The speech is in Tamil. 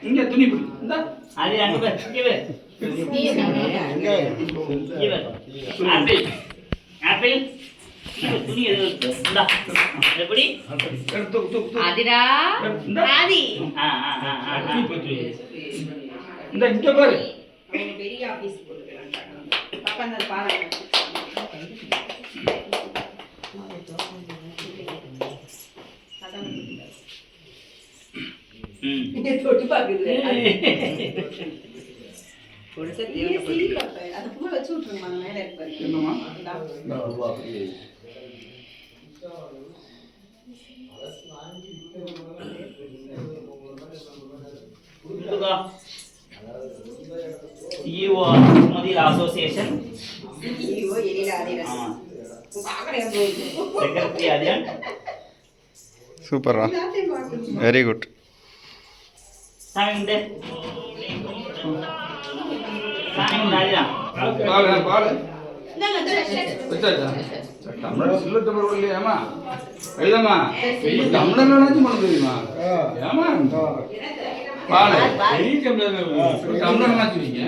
இங்க துணி பிடி இந்த அது அங்க பாரு ஆப்பிள் ஆப்பிள் துணி எடுத்துடா எப்படி அதிரா ஆதி இந்த இங்க பாரு பெரிய ஆபீஸ் போடுறாங்க பக்கத்துல பாருங்க இங்க தொட்டு பாக்குது பொடிசா தேவை அது பூ வச்சு விட்டுருங்க மேல இருப்பாரு என்னமா CEO Mobile Association CEO எரில அதிரா Secretary Adyan சூப்பரா very good Sign there Sign Adyan பால் தமிழ் சில்ல தமிழ் இல்லையாமா எழுதமா தமிழ்ல நினைச்சு பண்ண தெரியுமா ஏமா பால் தமிழ் நினைச்சு